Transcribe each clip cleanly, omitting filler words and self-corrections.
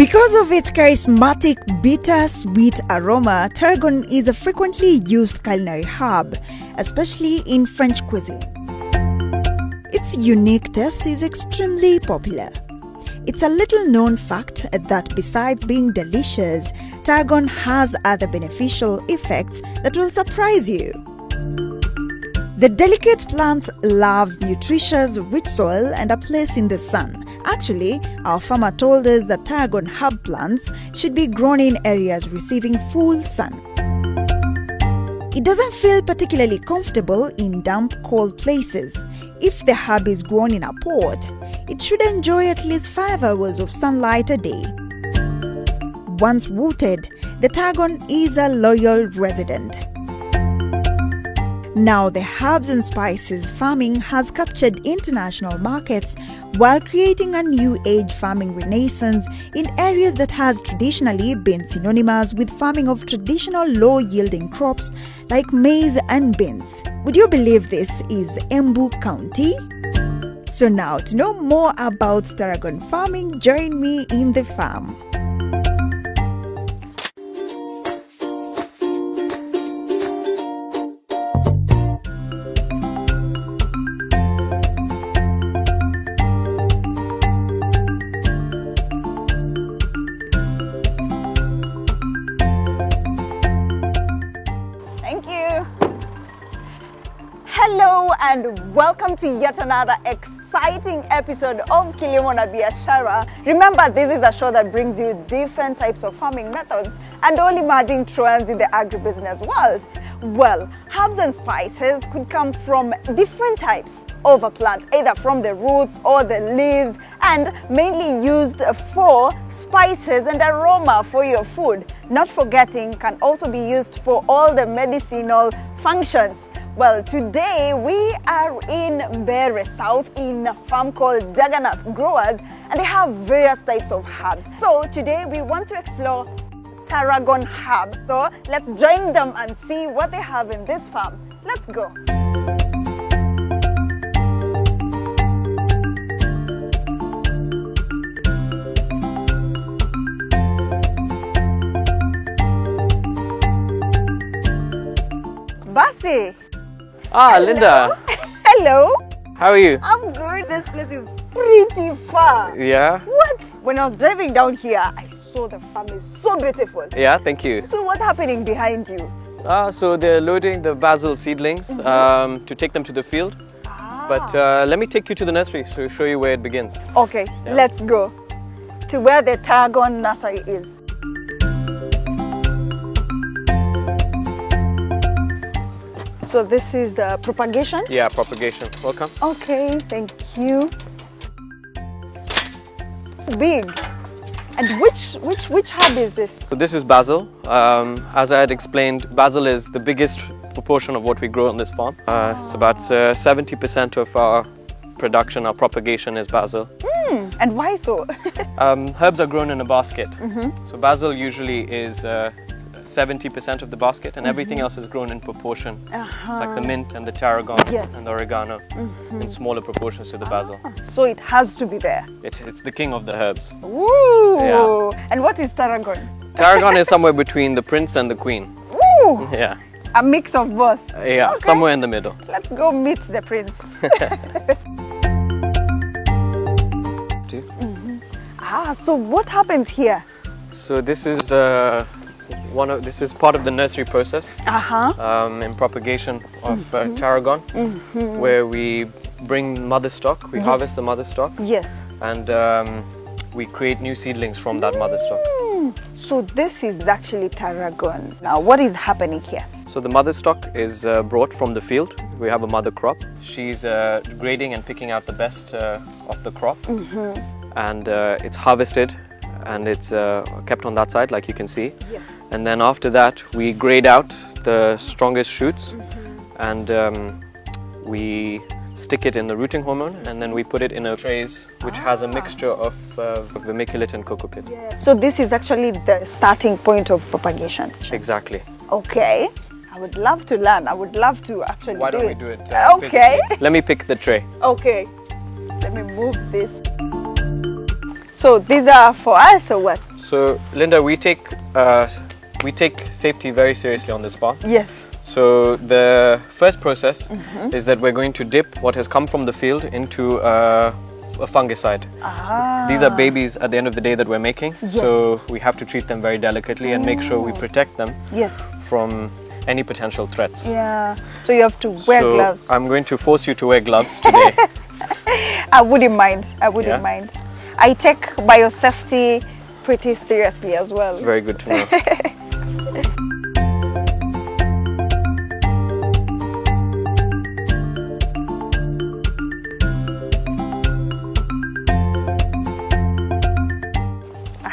Because of its charismatic bittersweet aroma, tarragon is a frequently used culinary herb, especially in French cuisine. Its unique taste is extremely popular. It's a little known fact that besides being delicious, tarragon has other beneficial effects that will surprise you. The delicate plant loves nutritious, rich soil and a place in the sun. Actually, our farmer told us that tarragon herb plants should be grown in areas receiving full sun. It doesn't feel particularly comfortable in damp, cold places. If the herb is grown in a pot, it should enjoy at least 5 hours of sunlight a day. Once rooted, the tarragon is a loyal resident. Now, the herbs and spices farming has captured international markets while creating a new age farming renaissance in areas that has traditionally been synonymous with farming of traditional low-yielding crops like maize and beans. Would you believe this is Embu County? So now, to know more about tarragon farming, join me in the farm. Hello and welcome to yet another exciting episode of Kilimo na Biashara. Remember, this is a show that brings you different types of farming methods and all emerging trends in the agribusiness world. Well, herbs and spices could come from different types of a plant, either from the roots or the leaves, and mainly used for spices and aroma for your food. Not forgetting, can also be used for all the medicinal functions. Well, today we are in Mbeere South in a farm called Jagannath Growers, and they have various types of herbs. So today we want to explore tarragon herb. So let's join them and see what they have in this farm. Let's go. Basi. Ah, hello. Linda. Hello. How are you? I'm good. This place is pretty far. Yeah. What? When I was driving down here, I saw the farm is so beautiful. Yeah, thank you. So what's happening behind you? So they're loading the basil seedlings to take them to the field. But let me take you to the nursery to show you where it begins. Okay, yeah. Let's go to where the tarragon nursery is. So this is the propagation? Yeah, propagation. Welcome. Okay, thank you. It's big. And which herb is this? So this is basil. As I had explained, basil is the biggest proportion of what we grow on this farm. It's about 70% of our production, our propagation is basil. And why so? Herbs are grown in a basket. So basil usually is 70% of the basket, and everything else is grown in proportion, like the mint and the tarragon and the oregano in smaller proportions to the basil. So it has to be there. It's the king of the herbs. Ooh! Yeah. And what is tarragon? Tarragon is somewhere between the prince and the queen. Ooh! Yeah. A mix of both. Yeah, okay. Somewhere in the middle. Let's go meet the prince. So what happens here? So this is this is part of the nursery process in propagation of tarragon, where we bring mother stock, we harvest the mother stock, and we create new seedlings from that mother stock. So this is actually tarragon. Now what is happening here? So the mother stock is brought from the field. We have a mother crop. She's grading and picking out the best of the crop, and it's harvested and it's kept on that side, like you can see. And then after that, we grade out the strongest shoots, and we stick it in the rooting hormone, and then we put it in a trays which has a mixture of vermiculate and cocoa peat. So this is actually the starting point of propagation. Exactly. Okay. I would love to learn. I would love to actually do it. Why don't we do it? Okay. Let me pick the tray. Okay. Let me move this. So these are for us or what? So Linda, we take safety very seriously on this farm. Yes. So the first process is that we're going to dip what has come from the field into a fungicide. These are babies at the end of the day that we're making. Yes. So we have to treat them very delicately and make sure we protect them from any potential threats. Yeah. So you have to wear gloves. I'm going to force you to wear gloves today. I wouldn't mind. I wouldn't mind. I take biosafety pretty seriously as well. It's very good to know.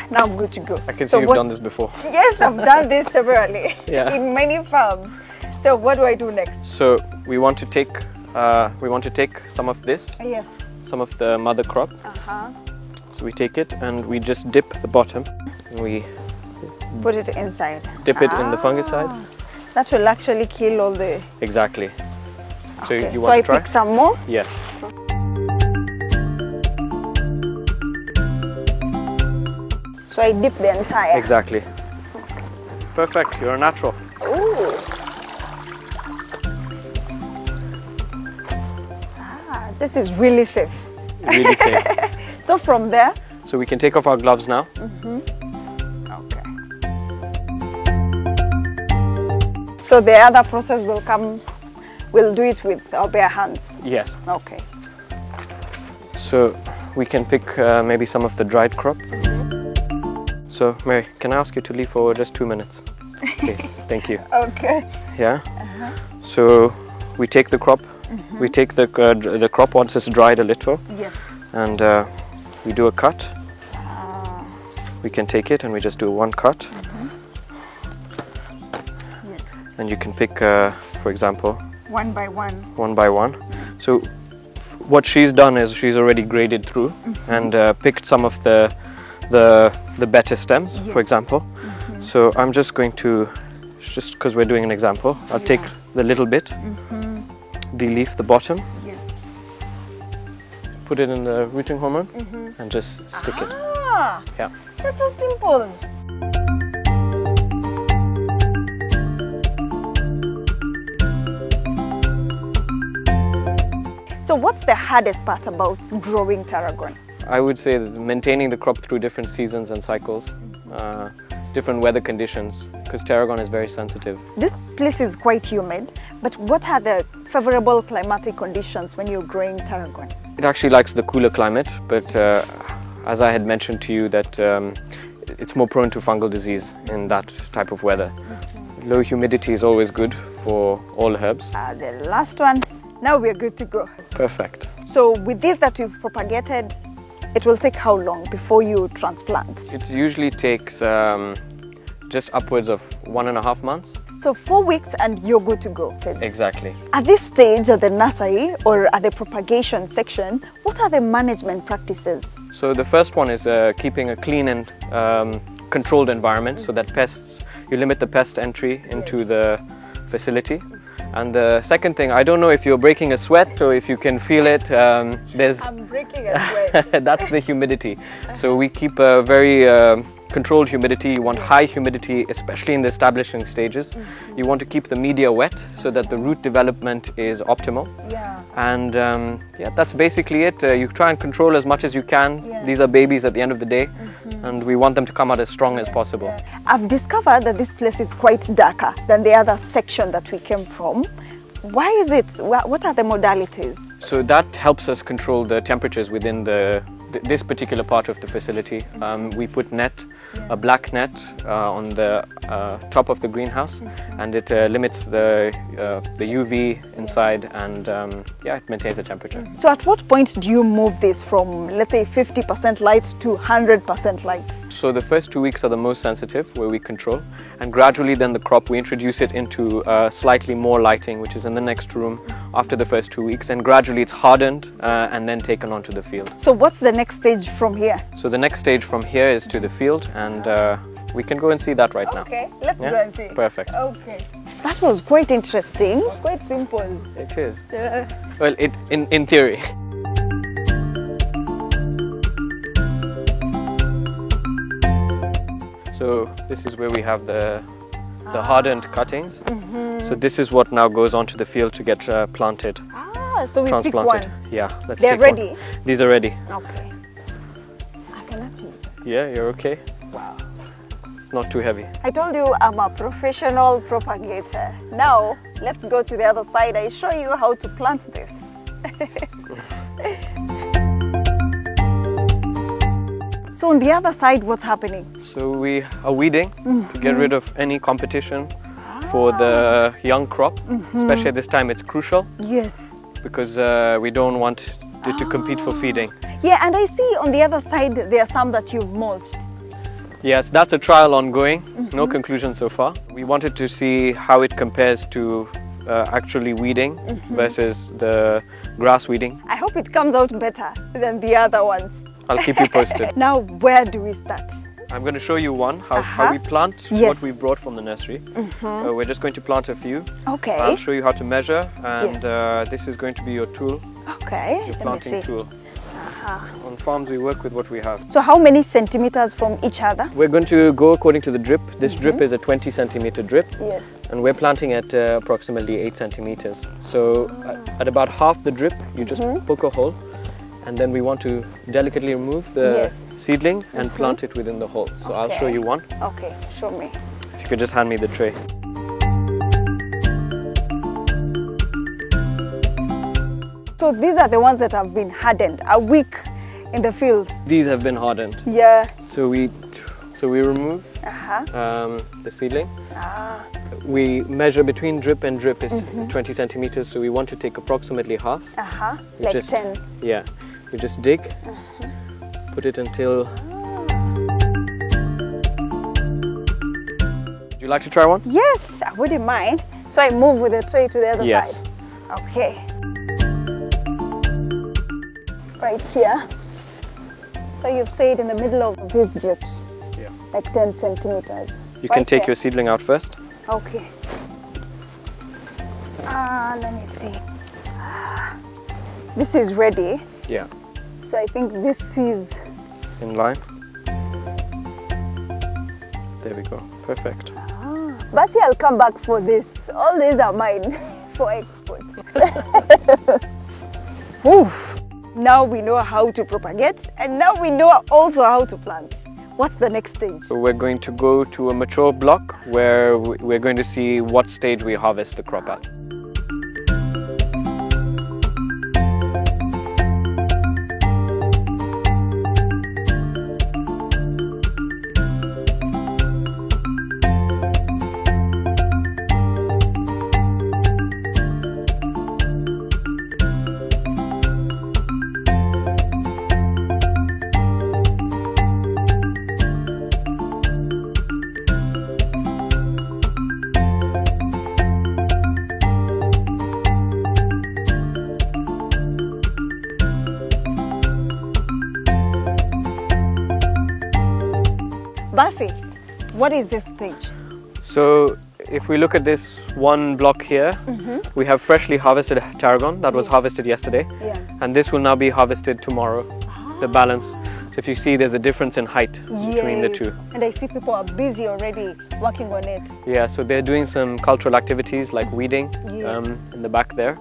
Now I'm good to go. I can see you've done this before. Yes, I've done this severally in many farms. So what do I do next? So we want to take some of this, some of the mother crop. So we take it and we just dip the bottom. And we put it inside. Dip it in the fungicide. That will actually kill all the. Exactly. So okay. you want to try? I pick some more. Yes. So I dip the entire. Exactly. Perfect. You're a natural. Ooh. This is really safe. Really safe. So from there. So we can take off our gloves now. Okay. So the other process will come. We'll do it with our bare hands. Yes. Okay. So we can pick maybe some of the dried crop. So Mary, can I ask you to leave for just 2 minutes? Please. Thank you. Okay. Yeah. So we take the crop. We take the crop once it's dried a little. Yes. And we do a cut. We can take it and we just do one cut. Yes. And you can pick, for example, one by one. One by one. So what she's done is she's already graded through and picked some of the better stems, for example. So I'm just going to, just because we're doing an example, I'll take the little bit, de-leaf the bottom, put it in the rooting hormone and just stick it. Yeah. That's so simple. So what's the hardest part about growing tarragon? I would say that maintaining the crop through different seasons and cycles, different weather conditions, because tarragon is very sensitive. This place is quite humid, but what are the favorable climatic conditions when you're growing tarragon? It actually likes the cooler climate, but as I had mentioned to you that it's more prone to fungal disease in that type of weather. Low humidity is always good for all herbs. The last one, now we're good to go. Perfect. So with this that you've propagated, it will take how long before you transplant? It usually takes just upwards of 1.5 months. So 4 weeks and you're good to go. Exactly. At this stage, at the nursery or at the propagation section, what are the management practices? So the first one is keeping a clean and controlled environment so that you limit the pest entry into the facility. And the second thing, I don't know if you're breaking a sweat or if you can feel it. I'm breaking a sweat. That's the humidity. So we keep a very controlled humidity. You want high humidity, especially in the establishing stages. You want to keep the media wet so that the root development is optimal. Yeah. And yeah, that's basically it. You try and control as much as you can. Yeah. These are babies at the end of the day, and we want them to come out as strong as possible. I've discovered that this place is quite darker than the other section that we came from. Why is it? What are the modalities? So that helps us control the temperatures within this particular part of the facility. We put a black net on the top of the greenhouse, and it limits the UV inside, and yeah, it maintains the temperature. So at what point do you move this from, let's say, 50% light to 100% light? So the first 2 weeks are the most sensitive, where we control, and gradually then the crop, we introduce it into slightly more lighting, which is in the next room after the first 2 weeks, and gradually it's hardened and then taken onto the field. So what's the next stage from here? So the next stage from here is to the field, and we can go and see that right now. Okay, let's go and see. Perfect. Okay. That was quite interesting, quite simple. It is. Well, in theory. So this is where we have the hardened cuttings. So this is what now goes onto the field to get planted. So we pick one. Yeah, let's They're take ready? one. These are ready. Okay. I can actually. Yeah, you're okay? Wow. It's not too heavy. I told you I'm a professional propagator. Now, let's go to the other side. I show you how to plant this. So on the other side, what's happening? So we are weeding to get rid of any competition for the young crop. Especially at this time, it's crucial. Yes. Because we don't want it to compete for feeding. Yeah, and I see on the other side there are some that you've mulched. Yes, that's a trial ongoing. No conclusion so far. We wanted to see how it compares to actually weeding versus the grass weeding. I hope it comes out better than the other ones. I'll keep you posted. Now, where do we start? I'm going to show you one, how we plant what we brought from the nursery. We're just going to plant a few. Okay. I'll show you how to measure, and this is going to be your tool. Okay. Your planting tool. On farms we work with what we have. So how many centimeters from each other? We're going to go according to the drip. This drip is a 20 centimeter drip. Yes. And we're planting at approximately 8 centimeters. So at about half the drip, you just poke a hole, and then we want to delicately remove the seedling and plant it within the hole. So I'll show you one. Okay, show me. If you could just hand me the tray. So these are the ones that have been hardened a week in the fields. These have been hardened. Yeah. So we remove the seedling. We measure between drip and drip is 20 centimeters. So we want to take approximately half. Like 10. Yeah. You just dig. Put it until. Would you like to try one? Yes, I wouldn't mind. So I move with the tray to the other side. Okay. Right here. So you've said in the middle of these drips. Yeah. Like 10 centimeters. You can take your seedling out first. Okay. Let me see. This is ready. Yeah. So I think this is in line. There we go. Perfect. Basi, I'll come back for this. All these are mine for exports. Oof. Now we know how to propagate, and now we know also how to plant. What's the next stage? So we're going to go to a mature block where we're going to see what stage we harvest the crop at. Basi, what is this stage? So if we look at this one block here, we have freshly harvested tarragon that was harvested yesterday. Yeah. And this will now be harvested tomorrow, the balance. So if you see, there's a difference in height between the two. And I see people are busy already working on it. Yeah, so they're doing some cultural activities like weeding in the back there.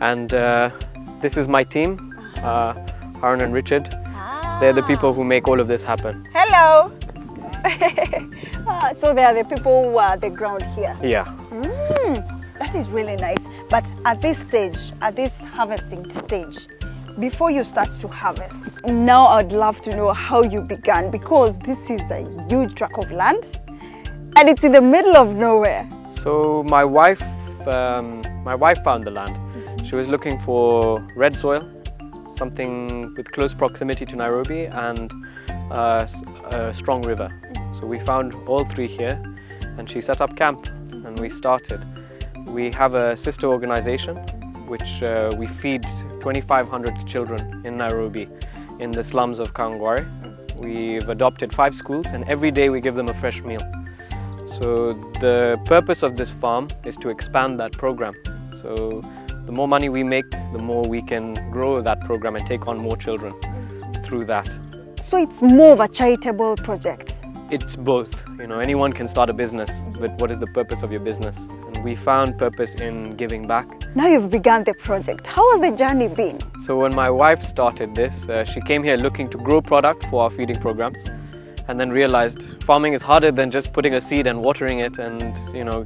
And this is my team, Aaron and Richard. They're the people who make all of this happen. Hello! So they are the people who are the ground here. Yeah. That is really nice. But at this stage, at this harvesting stage, before you start to harvest, now I'd love to know how you began, because this is a huge tract of land and it's in the middle of nowhere. So my wife found the land. She was looking for red soil, something with close proximity to Nairobi, and a strong river. So we found all three here, and she set up camp and we started. We have a sister organization which we feed 2,500 children in Nairobi in the slums of Kangware. We've adopted 5 schools, and every day we give them a fresh meal. So the purpose of this farm is to expand that program. So the more money we make, the more we can grow that program and take on more children through that. So it's more of a charitable project. It's both. Anyone can start a business, but what is the purpose of your business? And we found purpose in giving back. Now you've begun the project. How has the journey been? So when my wife started this, she came here looking to grow product for our feeding programs, and then realized farming is harder than just putting a seed and watering it and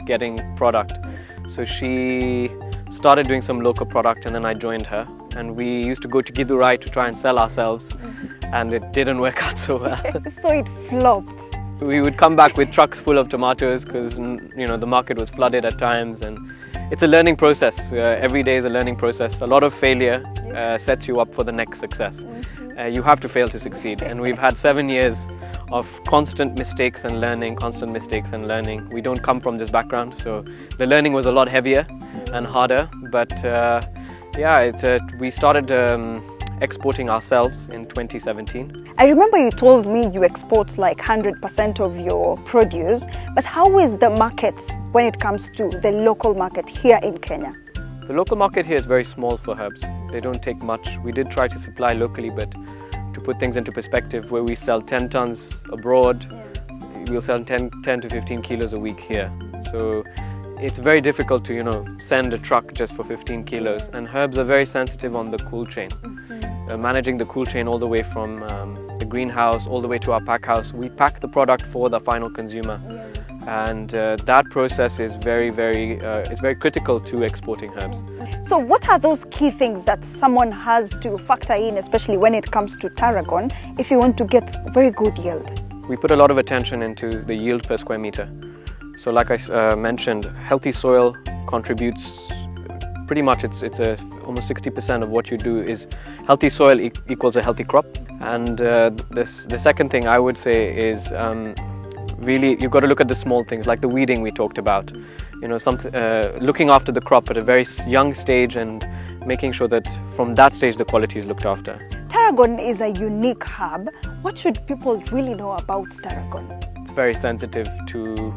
getting product. So she started doing some local product, and then I joined her, and we used to go to Gidurai to try and sell ourselves, and it didn't work out so well. So it flopped. We would come back with trucks full of tomatoes because the market was flooded at times, and it's a learning process. Every day is a learning process. A lot of failure sets you up for the next success. You have to fail to succeed, and we've had 7 years of constant mistakes and learning, We don't come from this background, so the learning was a lot heavier and harder, but we started exporting ourselves in 2017. I remember you told me you export like 100% of your produce, but how is the market when it comes to the local market here in Kenya? The local market here is very small for herbs. They don't take much. We did try to supply locally, but to put things into perspective, where we sell 10 tons abroad, we'll sell 10 to 15 kilos a week here. So it's very difficult to, send a truck just for 15 kilos. And herbs are very sensitive on the cool chain. Managing the cool chain all the way from the greenhouse all the way to our pack house. We pack the product for the final consumer. And that process is very critical to exporting herbs. So what are those key things that someone has to factor in, especially when it comes to tarragon, if you want to get very good yield? We put a lot of attention into the yield per square meter. So like I mentioned, healthy soil contributes pretty much, it's almost 60% of what you do is healthy soil equals a healthy crop. And the second thing I would say is really you've got to look at the small things like the weeding we talked about. Looking after the crop at a very young stage and making sure that from that stage the quality is looked after. Tarragon is a unique herb. What should people really know about tarragon? It's very sensitive to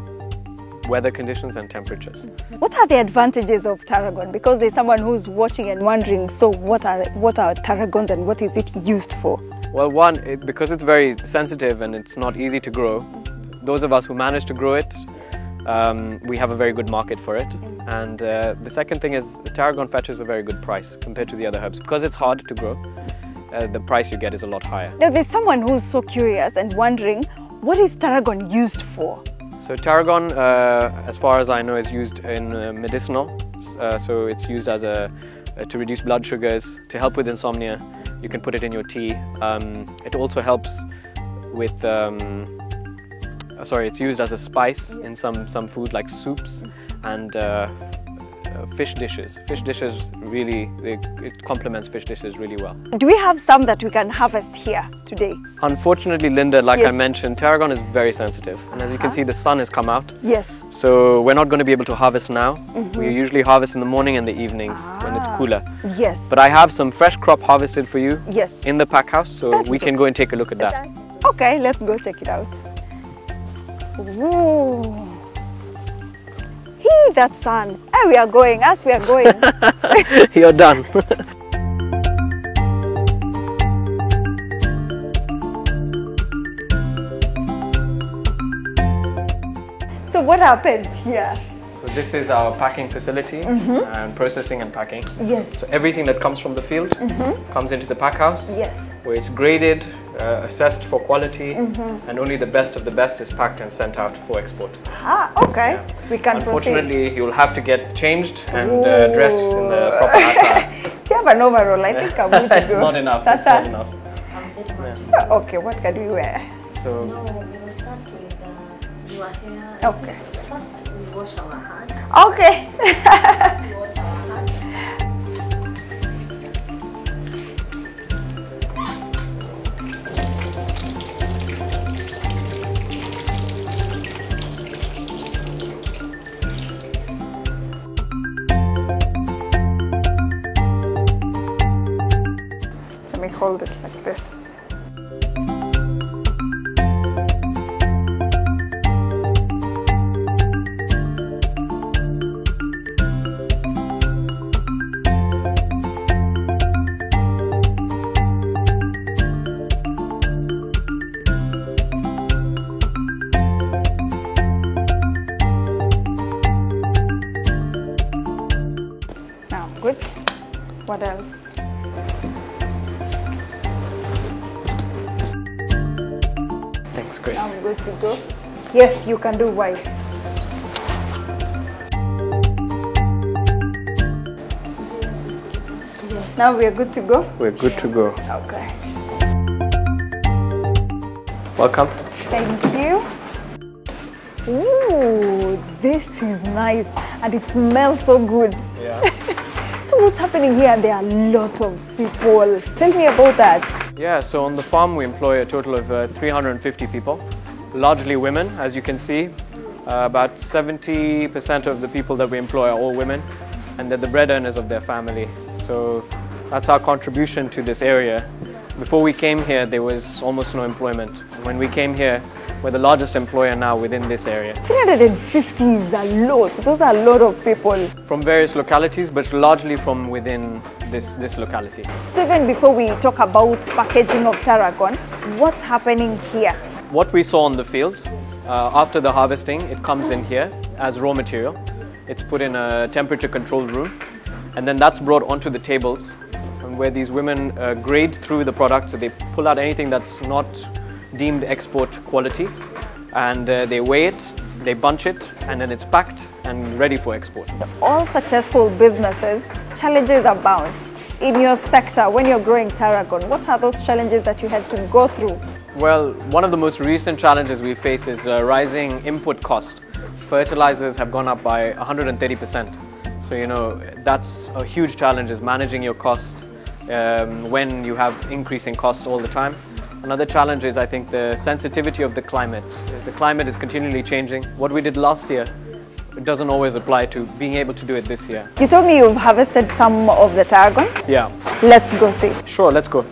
weather conditions and temperatures. What are the advantages of tarragon? Because there's someone who's watching and wondering, so what are tarragons and what is it used for? Well, because it's very sensitive and it's not easy to grow, those of us who manage to grow it, we have a very good market for it. And the second thing is the tarragon fetches a very good price compared to the other herbs. Because it's hard to grow, the price you get is a lot higher. Now there's someone who's so curious and wondering, what is tarragon used for? So tarragon, as far as I know, is used in medicinal. So it's used as to reduce blood sugars, to help with insomnia. You can put it in your tea. It also helps with it's used as a spice in some food like soups and fish dishes. Fish dishes it complements fish dishes really well. Do we have some that we can harvest here today? Unfortunately, Linda, like I mentioned, tarragon is very sensitive. And as you can see, the sun has come out. Yes. So we're not going to be able to harvest now. We usually harvest in the morning and the evenings when it's cooler. Yes. But I have some fresh crop harvested for you in the pack house, so we can go and take a look at that. Okay, let's go check it out. Ooh. That sun. We are going. As we are going. You're done. So what happens here? So this is our packing facility and processing and packing. Yes. So everything that comes from the field comes into the pack house. Yes. Where it's graded, assessed for quality, and only the best of the best is packed and sent out for export. Okay. Yeah. We can Unfortunately, proceed. you'll have to get changed and dressed in the proper attire. You have an overall. I think I'm going to It's not enough. It's not enough. Yeah. Okay, what can we wear? So no, we will start with your hair. Okay. First, we wash our hands. Okay. First, we wash our hands. Let me hold it like this. What else? Thanks, Grace. I'm good to go. Yes, you can do white. Now we are good to go? We're good to go. Okay. Welcome. Thank you. Ooh, this is nice and it smells so good. Yeah. So what's happening here? There are a lot of people. Tell me about that. Yeah, so on the farm we employ a total of 350 people, largely women, as you can see. About 70% of the people that we employ are all women, and they're the bread earners of their family. So that's our contribution to this area. Before we came here, there was almost no employment. When we came here, we're the largest employer now within this area. 350 is a lot. Those are a lot of people. From various localities, but largely from within this locality. So even before we talk about packaging of tarragon, what's happening here? What we saw on the field, after the harvesting, it comes in here as raw material. It's put in a temperature controlled room, and then that's brought onto the tables, where these women grade through the product. So they pull out anything that's not deemed export quality, and they weigh it, they bunch it, and then it's packed and ready for export. All successful businesses, challenges abound. In your sector, when you're growing tarragon, what are those challenges that you had to go through? Well, one of the most recent challenges we face is rising input cost. Fertilizers have gone up by 130%. So, you know, that's a huge challenge, is managing your cost when you have increasing costs all the time. Another challenge is, I think, the sensitivity of the climate. The climate is continually changing. What we did last year, it doesn't always apply to being able to do it this year. You told me you've harvested some of the tarragon. Yeah. Let's go see. Sure, let's go.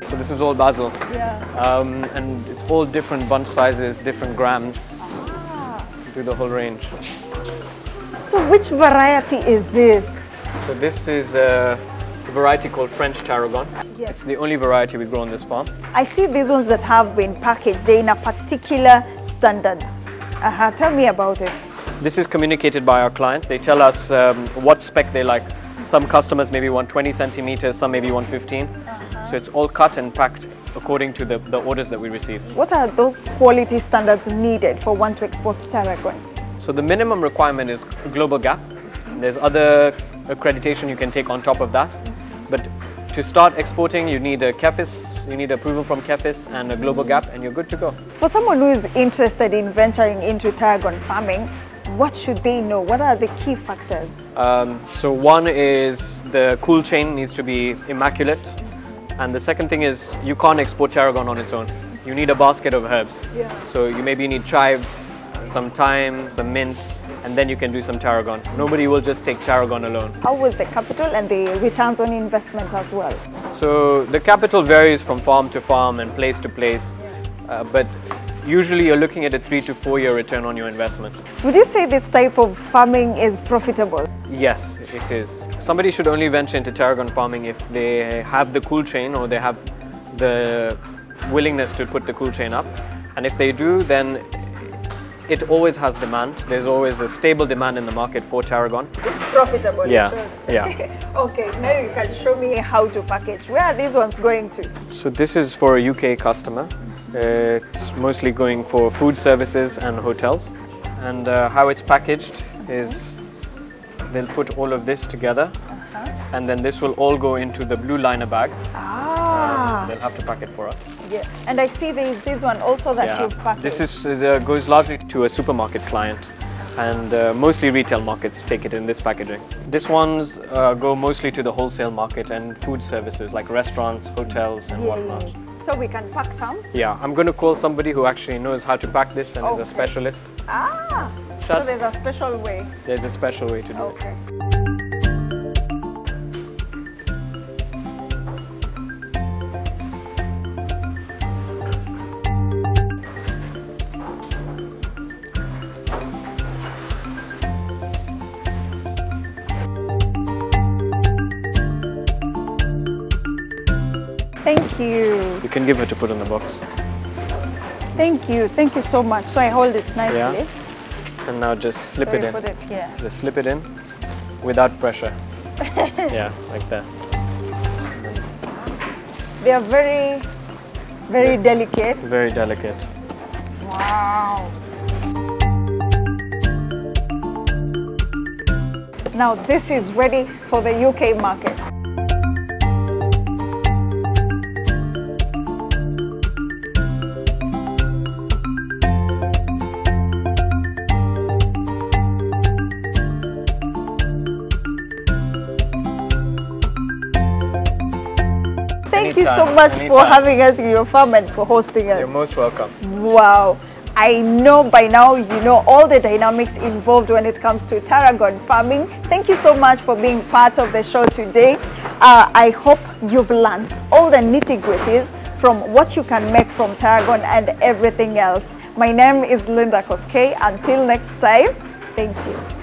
So this is all basil. Yeah. And it's all different bunch sizes, different grams. Do the whole range. So which variety is this? So this is a variety called French Tarragon. Yes. It's the only variety we grow on this farm. I see these ones that have been packaged. They're in a particular standard. Tell me about it. This is communicated by our client. They tell us what spec they like. Some customers maybe want 20 centimeters, some maybe want 15. So it's all cut and packed according to the orders that we receive. What are those quality standards needed for one to export tarragon? So the minimum requirement is global gap. There's other accreditation you can take on top of that. But to start exporting, you need a KEFIS, you need approval from KEFIS and a global gap, and you're good to go. For someone who is interested in venturing into tarragon farming, what should they know? What are the key factors? So one is the cool chain needs to be immaculate. And the second thing is you can't export tarragon on its own. You need a basket of herbs. Yeah. So you maybe need chives, some thyme, some mint, and then you can do some tarragon. Nobody will just take tarragon alone. How was the capital and the returns on investment as well? So the capital varies from farm to farm and place to place, but usually you're looking at a 3 to 4 year return on your investment. Would you say this type of farming is profitable? Yes, it is. Somebody should only venture into tarragon farming if they have the cool chain or they have the willingness to put the cool chain up. And if they do, then it always has demand. There's always a stable demand in the market for tarragon. It's profitable. Yeah, yeah. Okay, now you can show me how to package. Where are these ones going to? So this is for a UK customer. It's mostly going for food services and hotels. And how it's packaged is they'll put all of this together, and then this will all go into the blue liner bag. They'll have to pack it for us. Yeah, and I see there's this one also that you've packaged. This is goes largely to a supermarket client, and mostly retail markets take it in this packaging. This ones go mostly to the wholesale market and food services like restaurants, hotels, and whatnot. So we can pack some? Yeah, I'm going to call somebody who actually knows how to pack this and is a specialist. So there's a special way. There's a special way to do it. Okay. Thank you. You can give it to put in the box. Thank you. Thank you so much. So I hold it nicely. Yeah. And now just slip it in. Put it here. Just slip it in. without pressure. Yeah, like that. They are very, very delicate. Very delicate. Wow. Now this is ready for the UK market. Thank you so much for having us in your farm and for hosting us. You're most welcome. Wow. I know by now you know all the dynamics involved when it comes to tarragon farming. Thank you so much for being part of the show today. I hope you've learned all the nitty-gritties from what you can make from tarragon and everything else. My name is Linda Koskei. Until next time, thank you.